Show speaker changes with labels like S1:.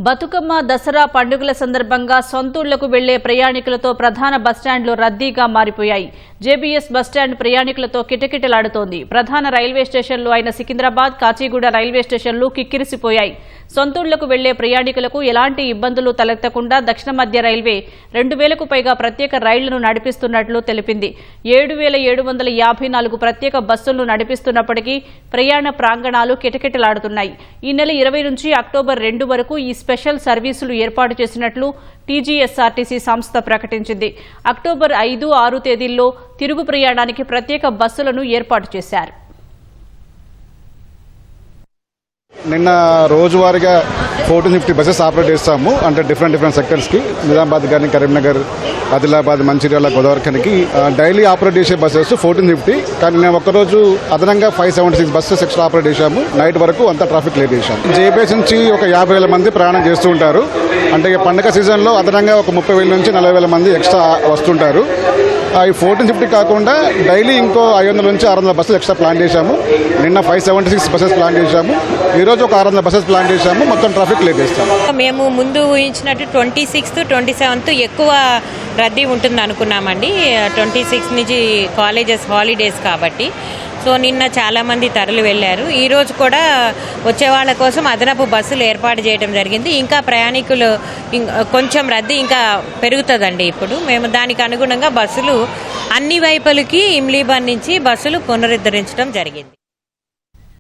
S1: బతుకమ్మ దసరా పండుగల సందర్భంగా సొంతూళ్లకు వెళ్లే ప్రయాణికులతో ప్రధాన బస్టాండ్లు రద్దీగా మారిపోయాయి. జేబీఎస్ బస్టాండ్ ప్రయాణికులతో కిటకిటలాడుతోంది. ప్రధాన రైల్వే స్టేషన్లు అయిన సికింద్రాబాద్, కాచిగూడ రైల్వే స్టేషన్లు కిక్కిరిసిపోయాయి. సొంతూళ్లకు వెళ్లే ప్రయాణికులకు ఎలాంటి ఇబ్బందులు తలెత్తకుండా దక్షిణ మధ్య రైల్వే 2000కు పైగా ప్రత్యేక రైళ్లను నడిపిస్తున్నట్లు తెలిపింది. 7754 ప్రత్యేక బస్సులను నడిపిస్తున్నప్పటికీ ప్రయాణ ప్రాంగణాలు కిటకిటలాడుతున్నాయి. ఈ నెల 20 నుంచి అక్టోబర్ 2 వరకు ఈ స్పెషల్ సర్వీసులు ఏర్పాటు చేసినట్లు టీజీఎస్ఆర్టీసీ సంస్థ ప్రకటించింది. అక్టోబర్ 5, 6 తేదీల్లో తిరుగు ప్రయాణానికి ప్రత్యేక బస్సులను ఏర్పాటు చేశారు.
S2: నిన్న రోజువారీగా 1450 బస్సెస్ ఆపరేట్ చేస్తాము. అంటే డిఫరెంట్ సెక్టర్స్కి, నిజామాబాద్ కానీ, కరీంనగర్, ఆదిలాబాద్, మంచిర్యాల, గోదావరికి డైలీ ఆపరేట్ చేసే బస్సెస్ 1450. కానీ మేము ఒక్కరోజు అదనంగా 576 బస్సెస్ ఎక్స్ట్రా ఆపరేట్ చేశాము. నైట్ వరకు అంతా ట్రాఫిక్ క్లియర్ చేశాము. జేబీఎస్ నుంచి ఒక 50,000 మంది ప్రయాణం చేస్తూ ఉంటారు. అంటే పండుగ సీజన్లో అదనంగా ఒక 30,000 నుంచి 40,000 మంది ఎక్స్ట్రా వస్తుంటారు. ఈ 1450 కాకుండా డైలీ ఇంకో 500 నుంచి 600 బస్సులు ఎక్స్ట్రా ప్లాన్ చేశాము. నిన్న 576 బస్సెస్ ప్లాన్ చేశాము. ఈరోజు ఒక 600 బస్సెస్ ప్లాన్ చేశాము. మొత్తం ట్రాఫిక్ క్లియర్ చేస్తాము.
S3: మేము ముందు ఊహించినట్టు 26th, 27th ఎక్కువ రద్దీ ఉంటుంది అనుకున్నామండి. 26 నుంచి కాలేజెస్ హాలిడేస్ కాబట్టి. సో నిన్న చాలామంది తరలి వెళ్ళారు. ఈరోజు కూడా వచ్చే వాళ్ళ కోసం అదనపు బస్సులు ఏర్పాటు చేయడం జరిగింది. ఇంకా ప్రయాణికులు కొంచెం రద్దీ ఇంకా పెరుగుతుందండి. ఇప్పుడు మేము దానికి అనుగుణంగా బస్సులు అన్ని వైపులకి ఇమ్లీబాన్ నుంచి బస్సులు పునరుద్ధరించడం జరిగింది.